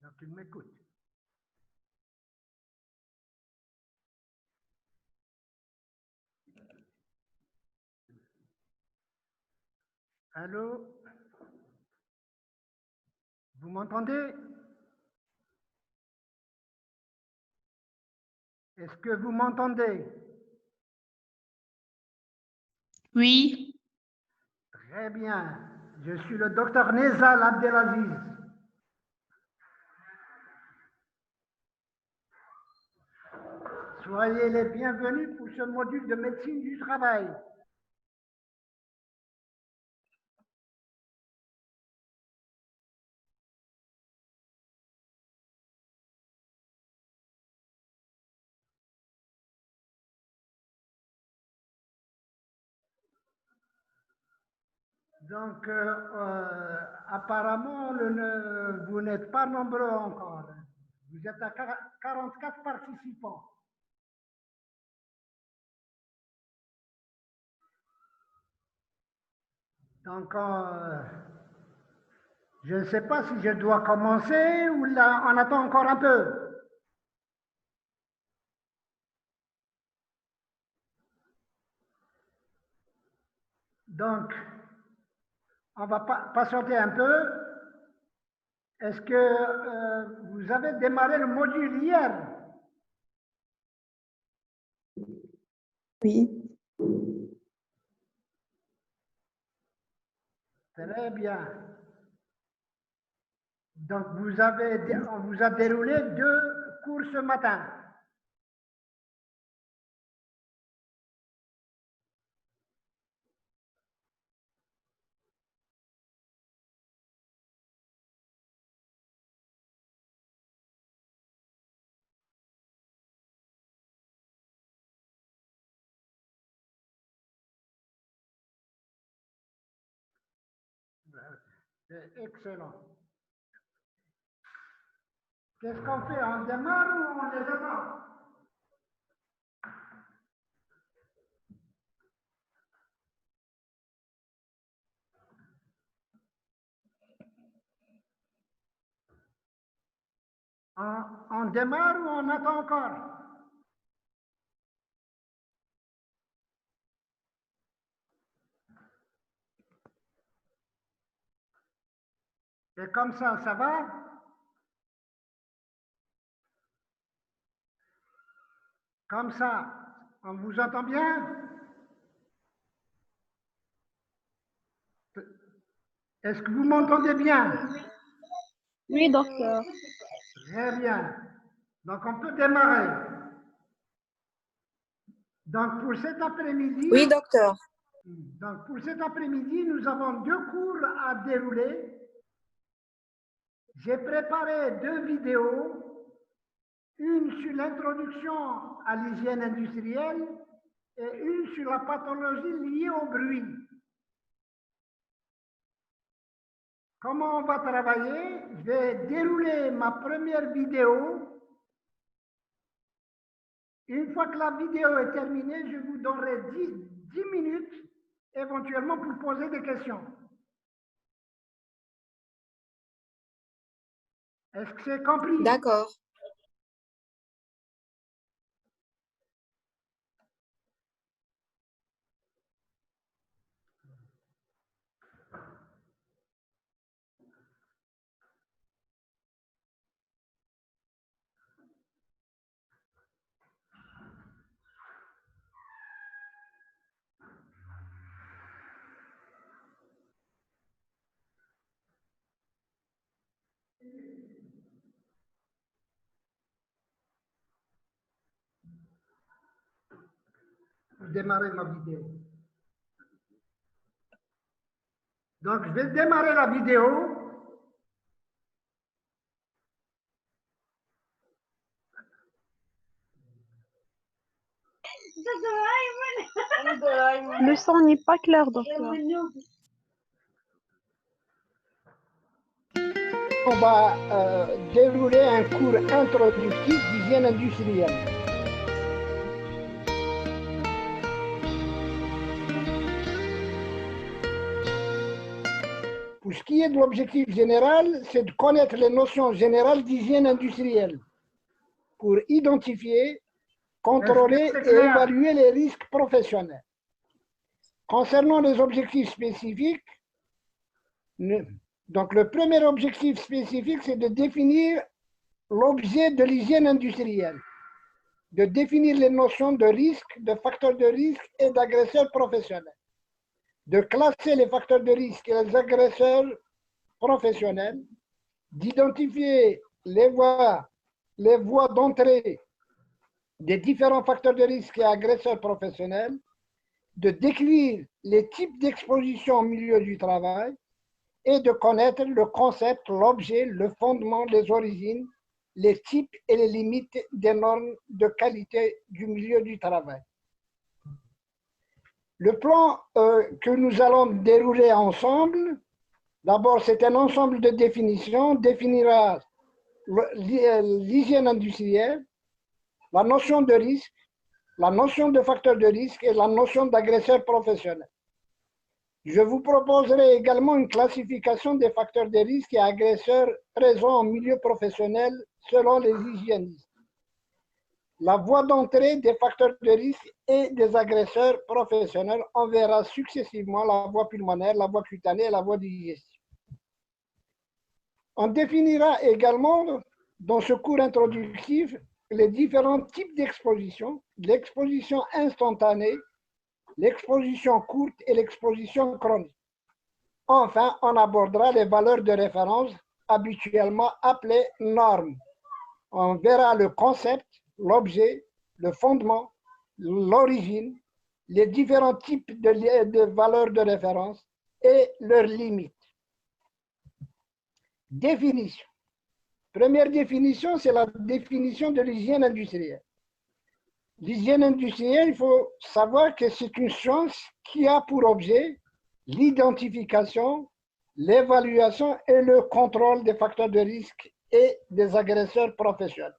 Donc, il m'écoute. Allô? Vous m'entendez? Est-ce que vous m'entendez? Oui. Très bien. Je suis le docteur Nezal Abdelaziz. Soyez les bienvenus pour ce module de médecine du travail. Donc, apparemment, vous n'êtes pas nombreux encore. Vous êtes à 44 participants. Donc, je ne sais pas si je dois commencer ou là, on attend encore un peu. Donc, on va patienter un peu. Est-ce que vous avez démarré le module hier? Oui. Très bien. Donc, on vous a déroulé 2 cours ce matin. C'est excellent. Qu'est-ce qu'on fait? On démarre ou on les attend? On démarre ou on attend encore? Et comme ça va? Comme ça, on vous entend bien? Est-ce que vous m'entendez bien? Oui, docteur. Très bien. Donc, on peut démarrer. Donc, pour cet après-midi... Oui, docteur. Donc, pour cet après-midi, nous avons 2 cours à dérouler. J'ai préparé 2 vidéos, une sur l'introduction à l'hygiène industrielle et une sur la pathologie liée au bruit. Comment on va travailler? Je vais dérouler ma première vidéo. Une fois que la vidéo est terminée, je vous donnerai 10 minutes éventuellement pour poser des questions. Est-ce que c'est compris? D'accord. Pour démarrer ma vidéo. Donc, je vais démarrer la vidéo. Le son n'est pas clair, docteur. On va dérouler un cours introductif d'hygiène industrielle. Pour ce qui est de l'objectif général, c'est de connaître les notions générales d'hygiène industrielle pour identifier, contrôler et évaluer les risques professionnels. Concernant les objectifs spécifiques, donc le premier objectif spécifique, c'est de définir l'objet de l'hygiène industrielle, de définir les notions de risque, de facteurs de risque et d'agresseurs professionnels, de classer les facteurs de risque et les agresseurs professionnels, d'identifier les voies d'entrée des différents facteurs de risque et agresseurs professionnels, de décrire les types d'exposition au milieu du travail et de connaître le concept, l'objet, le fondement, les origines, les types et les limites des normes de qualité du milieu du travail. Le plan que nous allons dérouler ensemble, d'abord c'est un ensemble de définitions, définira l'hygiène industrielle, la notion de risque, la notion de facteur de risque et la notion d'agresseur professionnel. Je vous proposerai également une classification des facteurs de risque et agresseurs présents en milieu professionnel selon les hygiénistes. La voie d'entrée des facteurs de risque et des agresseurs professionnels, on verra successivement la voie pulmonaire, la voie cutanée et la voie digestive. On définira également dans ce cours introductif les différents types d'exposition, l'exposition instantanée, l'exposition courte et l'exposition chronique. Enfin, on abordera les valeurs de référence habituellement appelées normes. On verra le concept, l'objet, le fondement, l'origine, les différents types de valeurs de référence et leurs limites. Définition. Première définition, c'est la définition de l'hygiène industrielle. L'hygiène industrielle, il faut savoir que c'est une science qui a pour objet l'identification, l'évaluation et le contrôle des facteurs de risque et des agresseurs professionnels.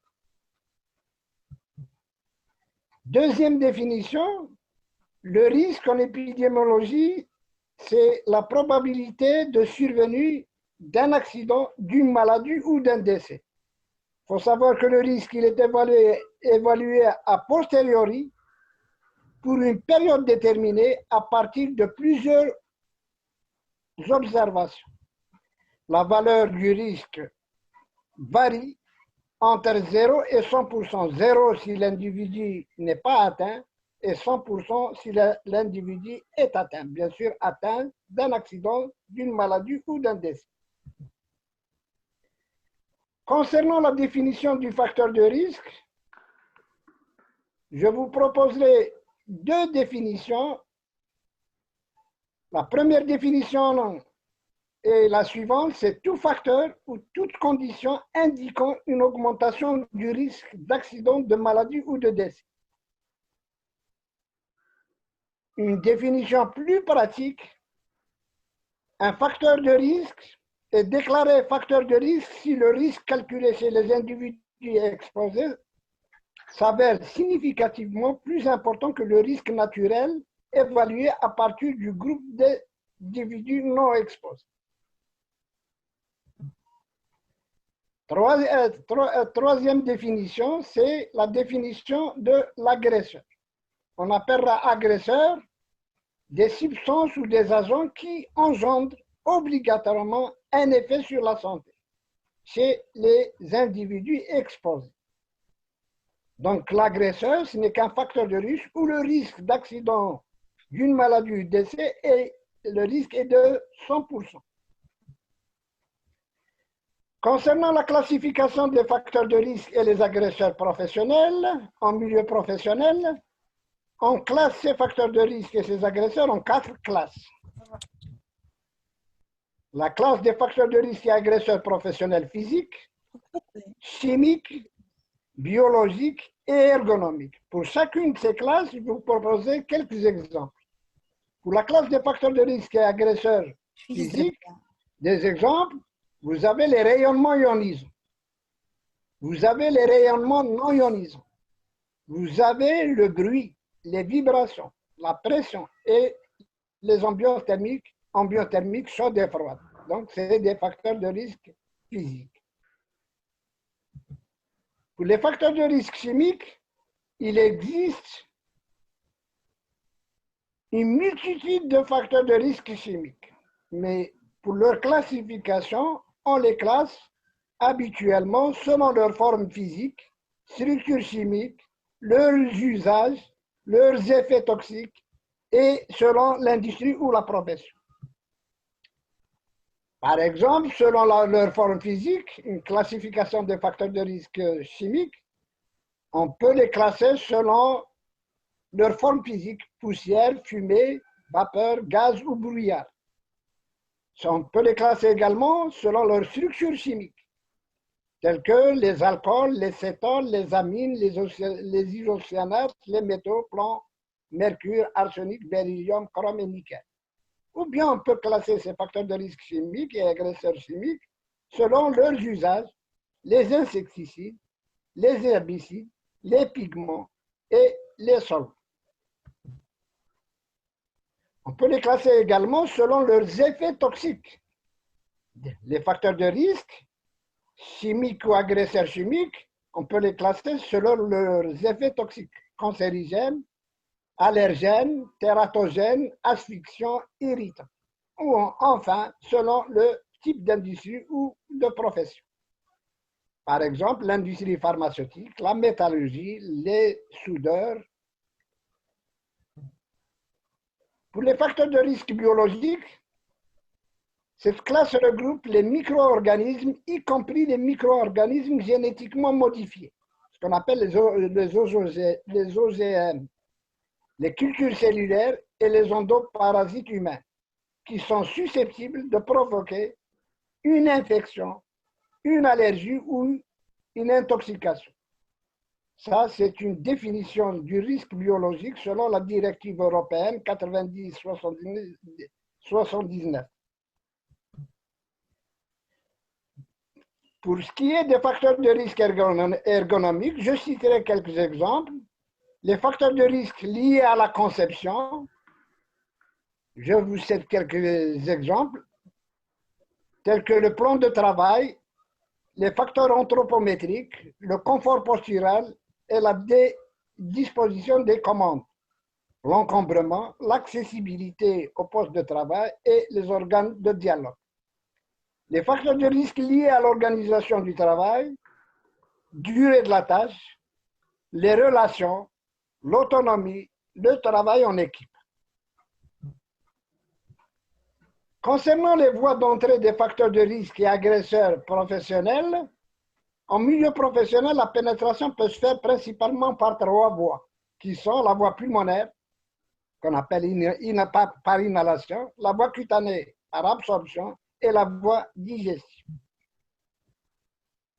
Deuxième définition, le risque en épidémiologie, c'est la probabilité de survenue d'un accident, d'une maladie ou d'un décès. Il faut savoir que le risque il est évalué a posteriori pour une période déterminée à partir de plusieurs observations. La valeur du risque varie entre 0 et 100%. 0 si l'individu n'est pas atteint et 100% si l'individu est atteint. Bien sûr, atteint d'un accident, d'une maladie ou d'un décès. Concernant la définition du facteur de risque, je vous proposerai deux définitions. La première définition est la suivante, c'est tout facteur ou toute condition indiquant une augmentation du risque d'accident, de maladie ou de décès. Une définition plus pratique, un facteur de risque est déclaré facteur de risque si le risque calculé chez les individus exposés s'avère significativement plus important que le risque naturel évalué à partir du groupe d'individus non exposés. Troisième définition, c'est la définition de l'agresseur. On appellera agresseur des substances ou des agents qui engendrent obligatoirement un effet sur la santé chez les individus exposés. Donc l'agresseur, ce n'est qu'un facteur de risque où le risque d'accident, d'une maladie ou décès, et le risque est de 100%. Concernant la classification des facteurs de risque et les agresseurs professionnels, en milieu professionnel, on classe ces facteurs de risque et ces agresseurs en 4 classes. La classe des facteurs de risque et agresseurs professionnels physiques, chimiques, biologiques et ergonomiques. Pour chacune de ces classes, je vais vous proposer quelques exemples. Pour la classe des facteurs de risque et agresseurs physiques, des exemples, vous avez les rayonnements ionisants. Vous avez les rayonnements non ionisants. Vous avez le bruit, les vibrations, la pression et les ambiances thermiques chaudes et froides. Donc, c'est des facteurs de risque physiques. Pour les facteurs de risque chimiques, il existe une multitude de facteurs de risque chimiques. Mais pour leur classification, on les classe habituellement selon leur forme physique, structure chimique, leurs usages, leurs effets toxiques et selon l'industrie ou la profession. Par exemple, selon leur forme physique, une classification des facteurs de risque chimiques, on peut les classer selon leur forme physique, poussière, fumée, vapeur, gaz ou brouillard. On peut les classer également selon leur structure chimique, telles que les alcools, les cétones, les amines, les isocyanates, les métaux, plomb, mercure, arsenic, beryllium, chrome et nickel. Ou bien on peut classer ces facteurs de risque chimiques et agresseurs chimiques selon leurs usages, les insecticides, les herbicides, les pigments et les solvants. On peut les classer également selon leurs effets toxiques. Les facteurs de risque, chimiques ou agresseurs chimiques, on peut les classer selon leurs effets toxiques, cancérigènes, allergènes, tératogènes, asphyxiants, irritants. Ou enfin, selon le type d'industrie ou de profession. Par exemple, l'industrie pharmaceutique, la métallurgie, les soudeurs. Pour les facteurs de risque biologiques, cette classe regroupe les micro-organismes, y compris les micro-organismes génétiquement modifiés, ce qu'on appelle les OGM, les cultures cellulaires et les endoparasites humains, qui sont susceptibles de provoquer une infection, une allergie ou une intoxication. Ça, c'est une définition du risque biologique selon la directive européenne 90-79. Pour ce qui est des facteurs de risque ergonomiques, je citerai quelques exemples. Les facteurs de risque liés à la conception, je vous cite quelques exemples, tels que le plan de travail, les facteurs anthropométriques, le confort postural et la disposition des commandes, l'encombrement, l'accessibilité au poste de travail et les organes de dialogue. Les facteurs de risque liés à l'organisation du travail, durée de la tâche, les relations, l'autonomie, le travail en équipe. Concernant les voies d'entrée des facteurs de risque et agresseurs professionnels, en milieu professionnel, la pénétration peut se faire principalement par 3 voies, qui sont la voie pulmonaire, qu'on appelle par inhalation, la voie cutanée par absorption et la voie digestive.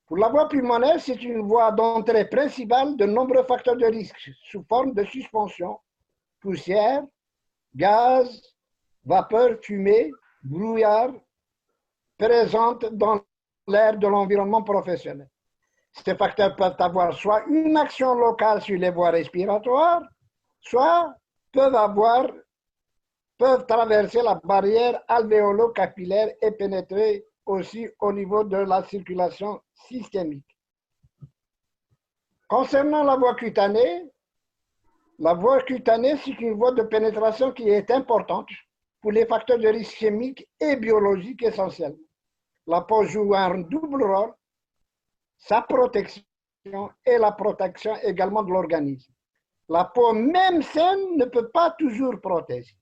Pour la voie pulmonaire, c'est une voie d'entrée principale de nombreux facteurs de risque sous forme de suspension, poussière, gaz, vapeur, fumée, brouillard, présentes dans l'air de l'environnement professionnel. Ces facteurs peuvent avoir soit une action locale sur les voies respiratoires, soit peuvent traverser la barrière alvéolo-capillaire et pénétrer aussi au niveau de la circulation systémique. Concernant la voie cutanée, c'est une voie de pénétration qui est importante pour les facteurs de risque chimiques et biologiques essentiels. La peau joue un double rôle, sa protection et la protection également de l'organisme. La peau, même saine, ne peut pas toujours protéger.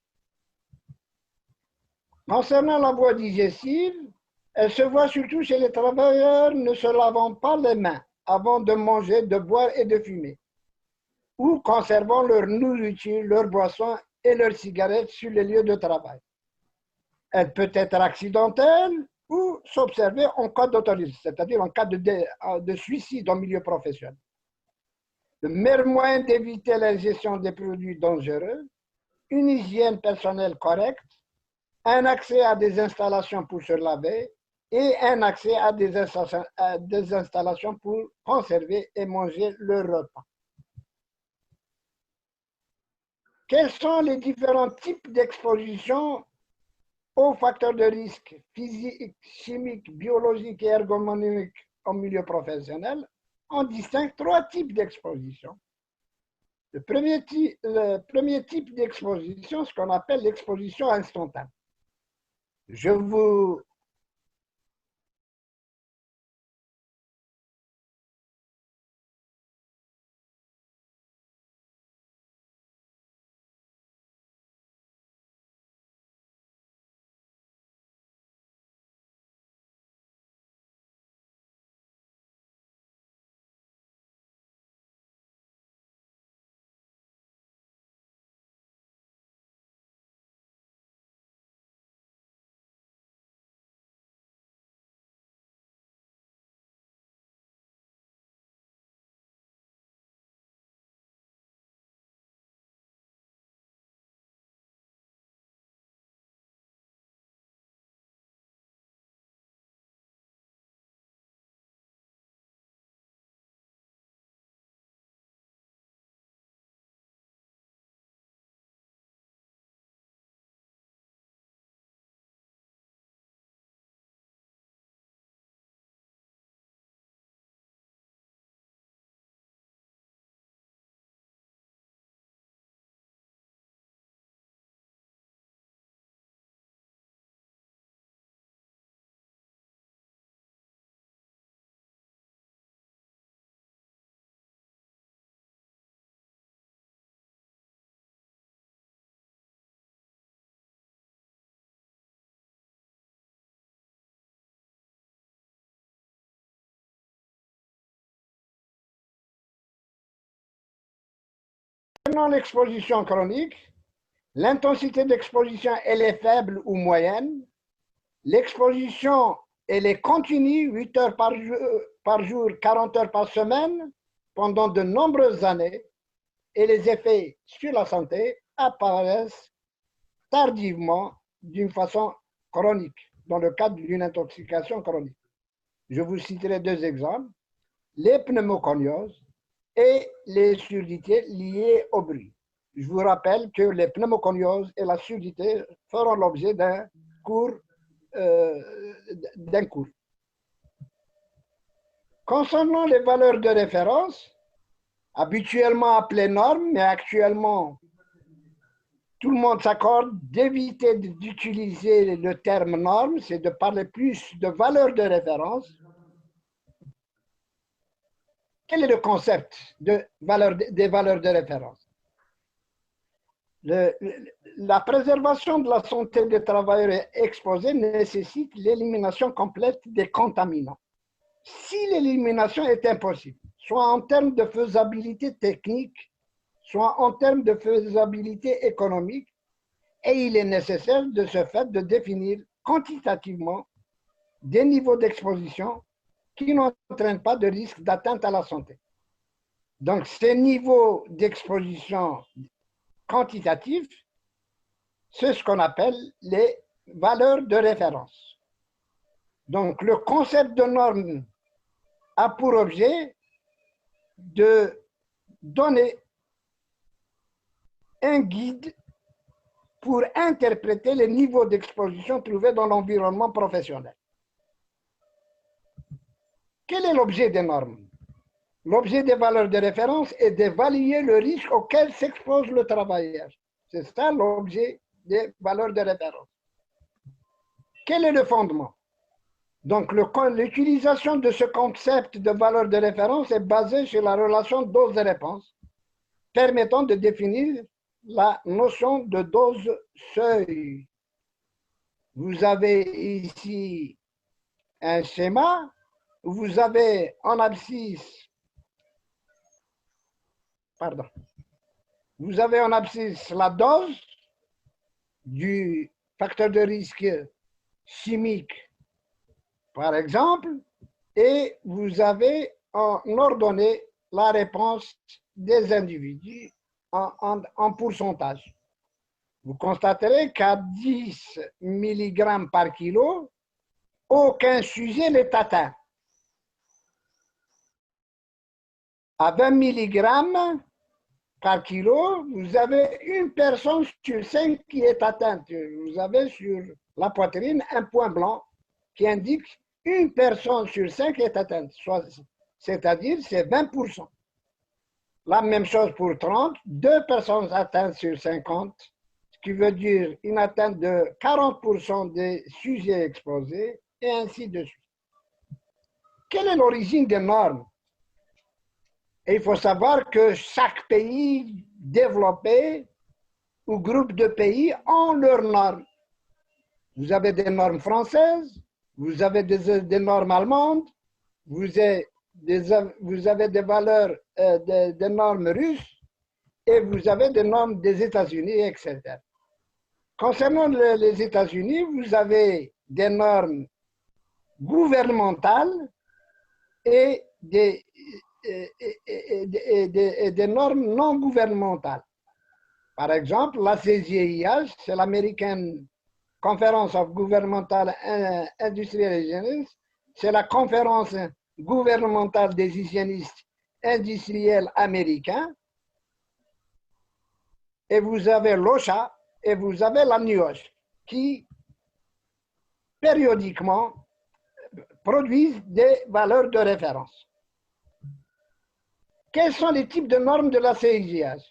Concernant la voie digestive, elle se voit surtout chez les travailleurs ne se lavant pas les mains avant de manger, de boire et de fumer, ou conservant leur nourriture, leurs boissons et leurs cigarettes sur les lieux de travail. Elle peut être accidentelle ou s'observer en cas d'autorisme, c'est-à-dire en cas de suicide en milieu professionnel. Le meilleur moyen d'éviter l'ingestion des produits dangereux, une hygiène personnelle correcte, un accès à des installations pour se laver et un accès à des installations pour conserver et manger le repas. Quels sont les différents types d'exposition aux facteurs de risque physiques, chimiques, biologiques et ergonomiques au milieu professionnel, on distingue trois types d'exposition. Le premier type d'exposition, ce qu'on appelle l'exposition instantanée. Je vous Concernant l'exposition chronique, l'intensité d'exposition, elle est faible ou moyenne. L'exposition, elle est continue, 8 heures par jour, 40 heures par semaine, pendant de nombreuses années, et les effets sur la santé apparaissent tardivement d'une façon chronique, dans le cadre d'une intoxication chronique. Je vous citerai deux exemples, les pneumoconioses et les surdités liées au bruit. Je vous rappelle que les pneumoconioses et la surdité feront l'objet d'un cours. Concernant les valeurs de référence, habituellement appelées normes, mais actuellement, tout le monde s'accorde d'éviter d'utiliser le terme norme, c'est de parler plus de valeurs de référence. Quel est le concept des valeurs de référence? La préservation de la santé des travailleurs exposés nécessite l'élimination complète des contaminants. Si l'élimination est impossible, soit en termes de faisabilité technique, soit en termes de faisabilité économique, et il est nécessaire de ce fait de définir quantitativement des niveaux d'exposition qui n'entraînent pas de risque d'atteinte à la santé. Donc, ces niveaux d'exposition quantitatifs, c'est ce qu'on appelle les valeurs de référence. Donc, le concept de norme a pour objet de donner un guide pour interpréter les niveaux d'exposition trouvés dans l'environnement professionnel. Quel est l'objet des normes? L'objet des valeurs de référence est d'évaluer le risque auquel s'expose le travailleur. C'est ça l'objet des valeurs de référence. Quel est le fondement? Donc, l'utilisation de ce concept de valeur de référence est basée sur la relation dose-réponse, permettant de définir la notion de dose seuil. Vous avez ici un schéma, vous avez en abscisse, vous avez en abscisse la dose du facteur de risque chimique, par exemple, et vous avez en ordonnée la réponse des individus en pourcentage. Vous constaterez qu'à 10 mg par kilo, aucun sujet n'est atteint. À 20 mg, par kilo, vous avez une personne sur 5 qui est atteinte. Vous avez sur la poitrine un point blanc qui indique une personne sur 5 est atteinte, c'est-à-dire c'est 20%. La même chose pour 30, 2 personnes atteintes sur 50, ce qui veut dire une atteinte de 40% des sujets exposés, et ainsi de suite. Quelle est l'origine des normes? Et il faut savoir que chaque pays développé ou groupe de pays ont leurs normes. Vous avez des normes françaises, vous avez des normes allemandes, vous avez des valeurs, des normes russes, et vous avez des normes des États-Unis, etc. Concernant les États-Unis, vous avez des normes gouvernementales et des normes non gouvernementales. Par exemple, la CGIH, c'est l'American Conference of Governmental Industrial Hygienists, c'est la conférence gouvernementale des hygiénistes industriels américains, et vous avez l'OSHA et vous avez la NIOSH qui périodiquement produisent des valeurs de référence. Quels sont les types de normes de la CIGH?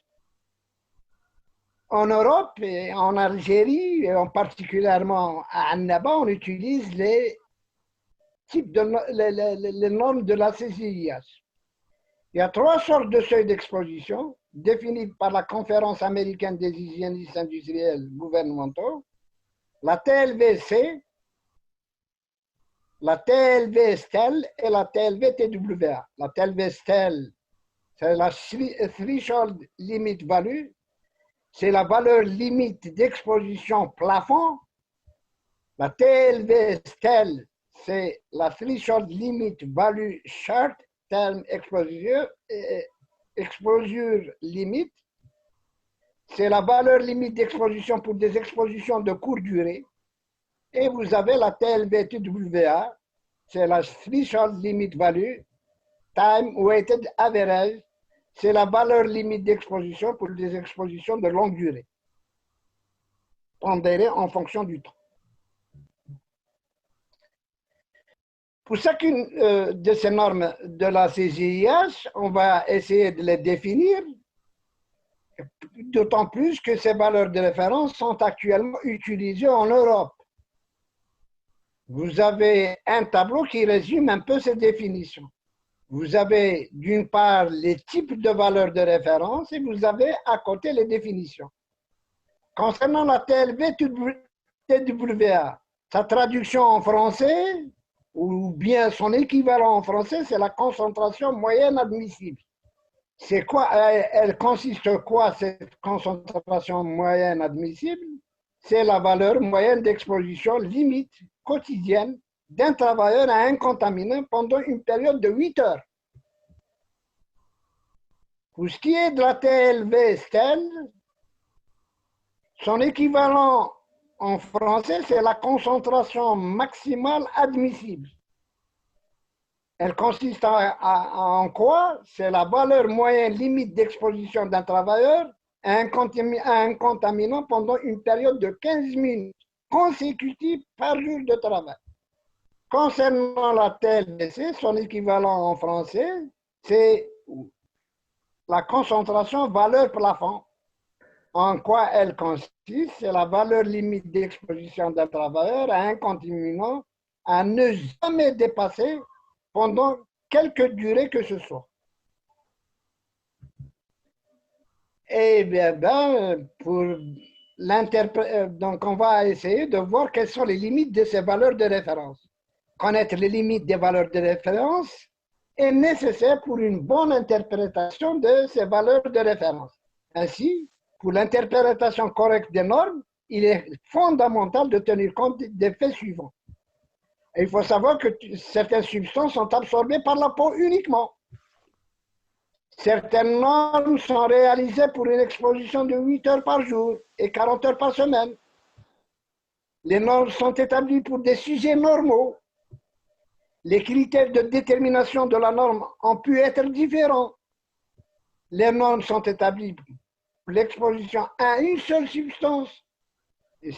En Europe et en Algérie, et en particulièrement à Annaba, on utilise les types les normes de la CIGH. Il y a 3 sortes de seuils d'exposition définis par la Conférence américaine des hygiénistes industriels gouvernementaux, la TLV-C, la TLV-STEL et la TLV-TWA. La TLV-STEL, c'est la Threshold Limit Value, c'est la valeur limite d'exposition plafond. La TLV-STEL, c'est la Threshold Limit Value Short Term Exposure limite. C'est la valeur limite d'exposition pour des expositions de courte durée. Et vous avez la TLV-TWA, c'est la Threshold Limit Value Time Weighted Average, c'est la valeur limite d'exposition pour des expositions de longue durée, pondérée en fonction du temps. Pour chacune de ces normes de la CGIH, on va essayer de les définir, d'autant plus que ces valeurs de référence sont actuellement utilisées en Europe. Vous avez un tableau qui résume un peu ces définitions. Vous avez d'une part les types de valeurs de référence et vous avez à côté les définitions. Concernant la TLV-TWA, sa traduction en français, ou bien son équivalent en français, c'est la concentration moyenne admissible. C'est quoi, elle consiste quoi cette concentration moyenne admissible? C'est la valeur moyenne d'exposition limite quotidienne d'un travailleur à un contaminé pendant une période de 8 heures. Pour ce qui est de la TLV-STEL, son équivalent en français, c'est la concentration maximale admissible. Elle consiste en quoi? C'est la valeur moyenne limite d'exposition d'un travailleur à un contaminant pendant une période de 15 minutes consécutives par jour de travail. Concernant la TLVC, son équivalent en français, c'est la concentration valeur plafond. En quoi elle consiste? C'est la valeur limite d'exposition d'un travailleur à un contaminant à ne jamais dépasser pendant quelque durée que ce soit. Et bien, donc on va essayer de voir quelles sont les limites de ces valeurs de référence. Connaître les limites des valeurs de référence est nécessaire pour une bonne interprétation de ces valeurs de référence. Ainsi, pour l'interprétation correcte des normes, il est fondamental de tenir compte des faits suivants. Et il faut savoir que certaines substances sont absorbées par la peau uniquement. Certaines normes sont réalisées pour une exposition de 8 heures par jour et 40 heures par semaine. Les normes sont établies pour des sujets normaux. Les critères de détermination de la norme ont pu être différents. Les normes sont établies pour l'exposition à une seule substance. Et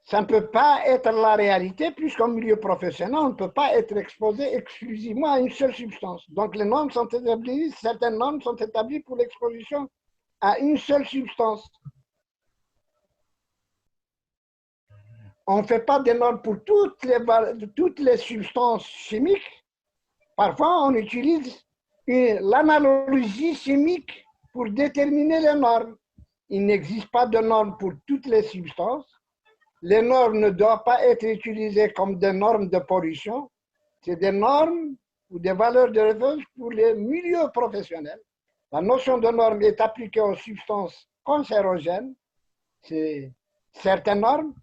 ça ne peut pas être la réalité, puisqu'en milieu professionnel, on ne peut pas être exposé exclusivement à une seule substance. Donc, les normes sont établies, certaines normes sont établies pour l'exposition à une seule substance. On ne fait pas des normes pour toutes les substances chimiques. Parfois, on utilise l'analogie chimique pour déterminer les normes. Il n'existe pas de normes pour toutes les substances. Les normes ne doivent pas être utilisées comme des normes de pollution. C'est des normes ou des valeurs de référence pour les milieux professionnels. La notion de norme est appliquée aux substances cancérogènes. C'est certaines normes.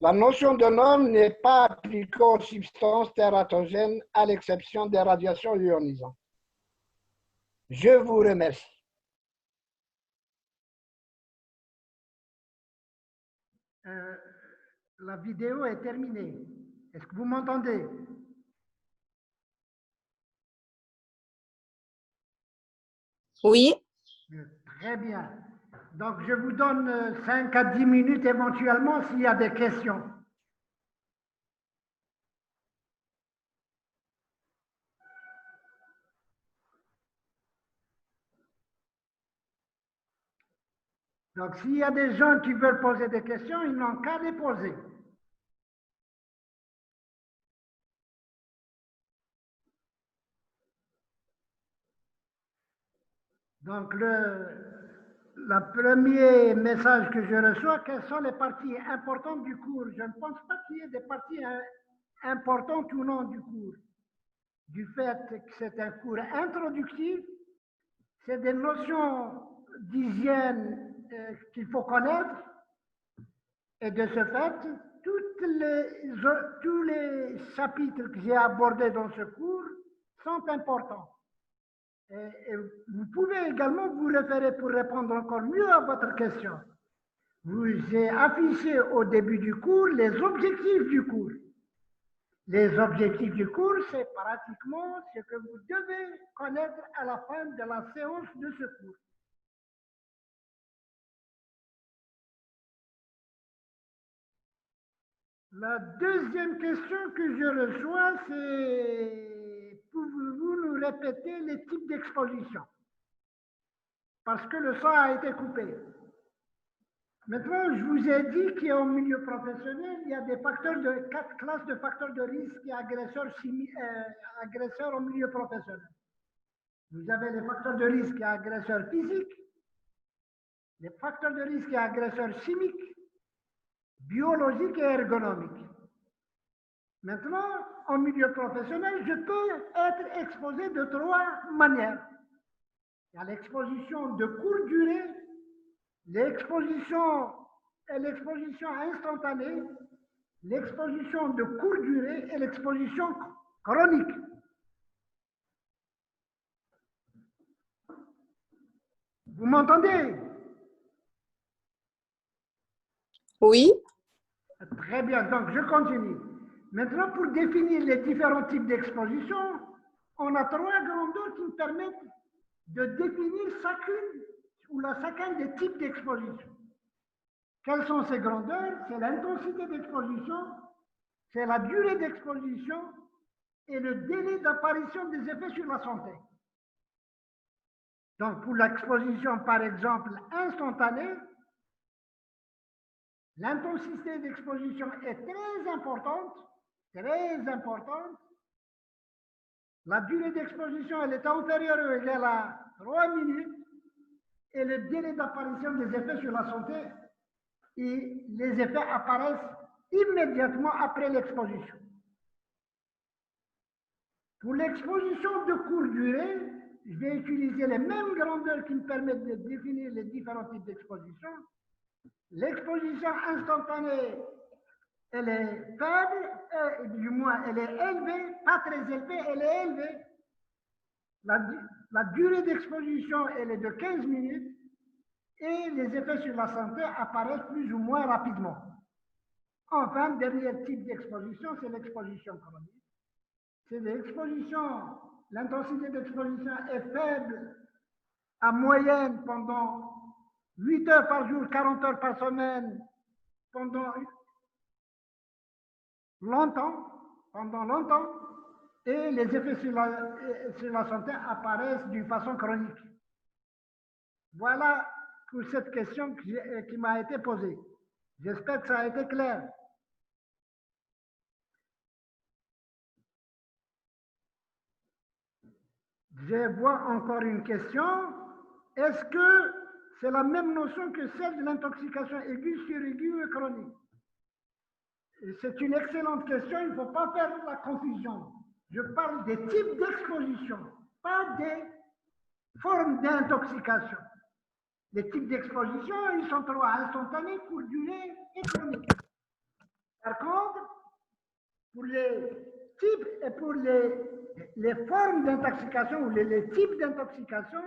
La notion de norme n'est pas appliquée aux substances tératogènes à l'exception des radiations ionisantes. Je vous remercie. La vidéo est terminée. Est-ce que vous m'entendez? Oui. Très bien. Donc, je vous donne 5 à 10 minutes éventuellement s'il y a des questions. Donc, s'il y a des gens qui veulent poser des questions, ils n'ont qu'à les poser. Donc, le premier message que je reçois, quelles sont les parties importantes du cours? Je ne pense pas qu'il y ait des parties importantes ou non du cours. Du fait que c'est un cours introductif, c'est des notions d'hygiène qu'il faut connaître. Et de ce fait, tous les chapitres que j'ai abordés dans ce cours sont importants. Et vous pouvez également vous référer pour répondre encore mieux à votre question. J'ai affiché au début du cours les objectifs du cours. Les objectifs du cours, c'est pratiquement ce que vous devez connaître à la fin de la séance de ce cours. La deuxième question que je reçois, c'est pouvez-vous nous répéter les types d'exposition? Parce que le son a été coupé. Maintenant, je vous ai dit qu'au milieu professionnel, il y a des facteurs de 4 classes de facteurs de risque et agresseurs au milieu professionnel. Vous avez les facteurs de risque et agresseurs physiques, les facteurs de risque et agresseurs chimiques, biologiques et ergonomiques. Maintenant, en milieu professionnel, je peux être exposé de 3 manières. Il y a l'exposition de courte durée, l'exposition instantanée, l'exposition de courte durée et l'exposition chronique. Vous m'entendez? Oui. Très bien, donc je continue. Maintenant, pour définir les différents types d'exposition, on a 3 grandeurs qui nous permettent de définir chacun des types d'exposition. Quelles sont ces grandeurs? C'est l'intensité d'exposition, c'est la durée d'exposition et le délai d'apparition des effets sur la santé. Donc, pour l'exposition, par exemple, instantanée, l'intensité d'exposition est très importante. La durée d'exposition, elle est inférieure ou égale à 3 minutes et le délai d'apparition des effets sur la santé, et les effets apparaissent immédiatement après l'exposition. Pour l'exposition de courte durée, je vais utiliser les mêmes grandeurs qui me permettent de définir les différents types d'exposition. L'exposition instantanée, elle est faible, du moins elle est élevée, pas très élevée, elle est élevée. La durée d'exposition, elle est de 15 minutes et les effets sur la santé apparaissent plus ou moins rapidement. Enfin, dernier type d'exposition, c'est l'exposition chronique. C'est l'exposition l'intensité d'exposition est faible en moyenne pendant 8 heures par jour, 40 heures par semaine, pendant longtemps, et les effets sur la santé apparaissent d'une façon chronique. Voilà pour cette question qui m'a été posée. J'espère que ça a été clair. Je vois encore une question. Est-ce que c'est la même notion que celle de l'intoxication aiguë, suraiguë et chronique? C'est une excellente question, il ne faut pas faire la confusion. Je parle des types d'exposition, pas des formes d'intoxication. Les types d'exposition, ils sont trois: instantanés, courte durée et chroniques. Par contre, pour les types et pour les formes d'intoxication ou les types d'intoxication,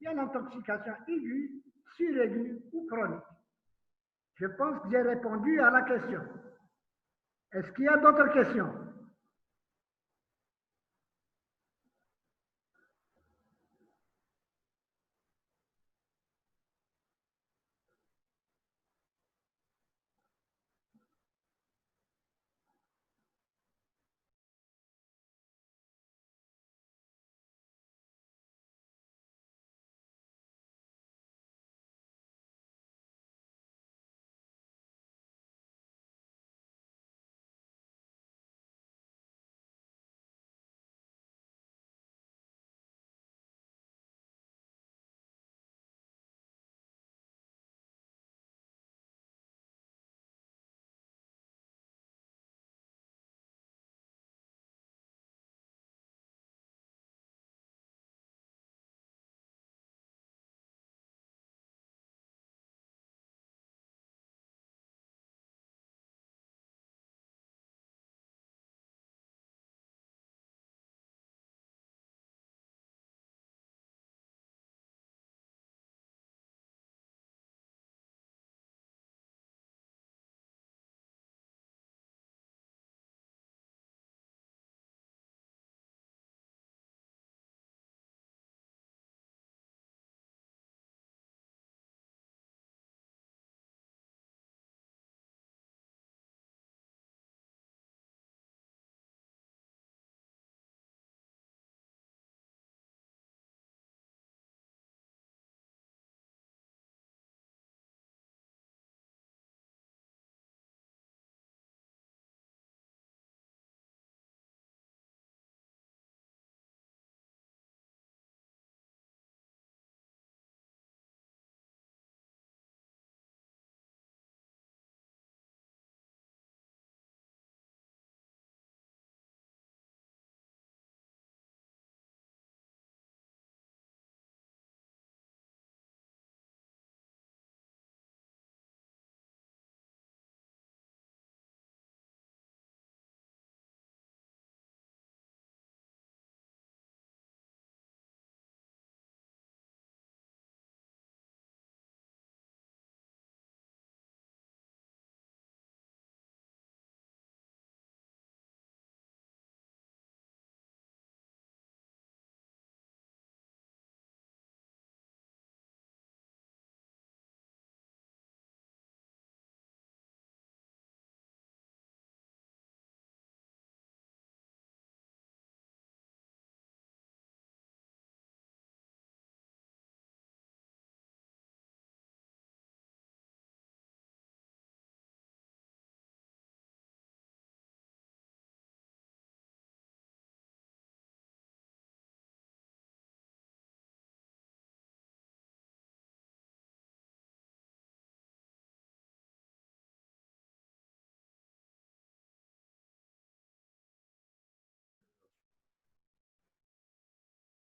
il y a l'intoxication aiguë, suraiguë ou chronique. Je pense que j'ai répondu à la question. Est-ce qu'il y a d'autres questions?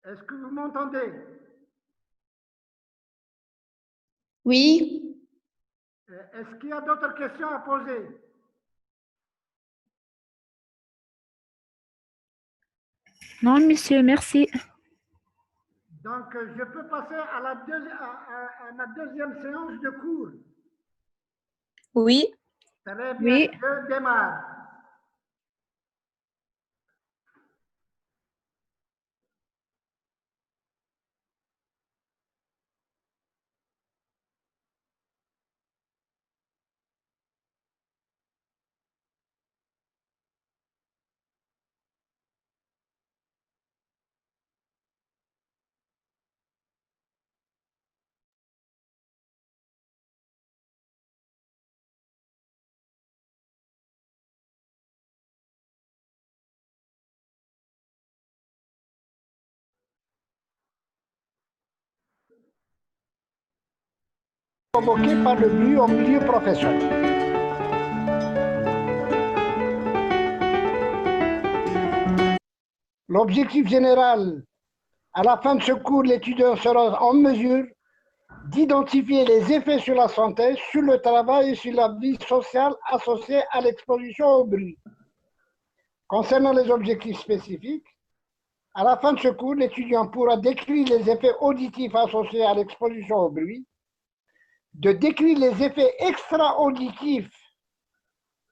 Est-ce que vous m'entendez? Oui. Est-ce qu'il y a d'autres questions à poser? Non, monsieur, merci. Donc, je peux passer à ma deuxième séance de cours. Oui. Très bien, Oui. je démarre. provoqués par le bruit au milieu professionnel. L'objectif général, à la fin de ce cours, l'étudiant sera en mesure d'identifier les effets sur la santé, sur le travail et sur la vie sociale associés à l'exposition au bruit. Concernant les objectifs spécifiques, à la fin de ce cours, l'étudiant pourra décrire les effets auditifs associés à l'exposition au bruit, de décrire les effets extra-auditifs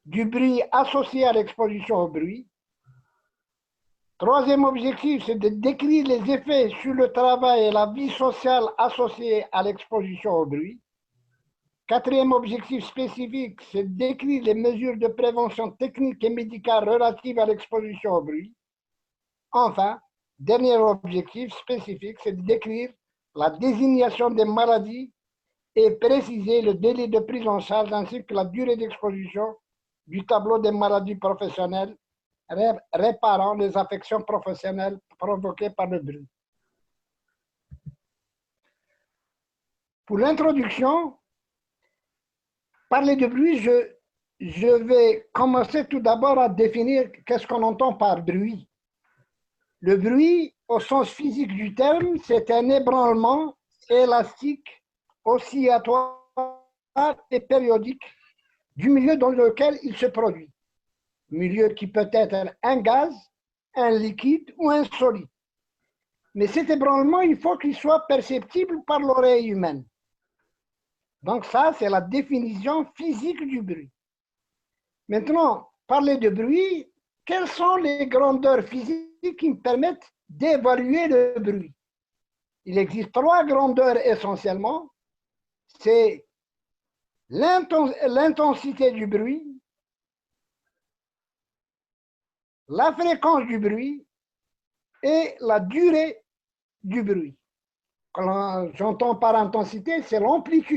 du bruit associé à l'exposition au bruit. Troisième objectif, c'est de décrire les effets sur le travail et la vie sociale associés à l'exposition au bruit. Quatrième objectif spécifique, c'est de décrire les mesures de prévention technique et médicale relatives à l'exposition au bruit. Enfin, dernier objectif spécifique, c'est de décrire la désignation des maladies et préciser le délai de prise en charge ainsi que la durée d'exposition du tableau des maladies professionnelles réparant les affections professionnelles provoquées par le bruit. Pour l'introduction, parler de bruit, je vais commencer tout d'abord à définir qu'est-ce qu'on entend par bruit. Le bruit, au sens physique du terme, c'est un ébranlement élastique, oscillatoire et périodique du milieu dans lequel il se produit. Milieu qui peut être un gaz, un liquide ou un solide. Mais cet ébranlement, il faut qu'il soit perceptible par l'oreille humaine. Donc ça, c'est la définition physique du bruit. Maintenant, parler de bruit, quelles sont les grandeurs physiques qui me permettent d'évaluer le bruit? Il existe trois grandeurs essentiellement. C'est l'intensité du bruit, la fréquence du bruit et la durée du bruit. Quand j'entends par intensité, c'est l'amplitude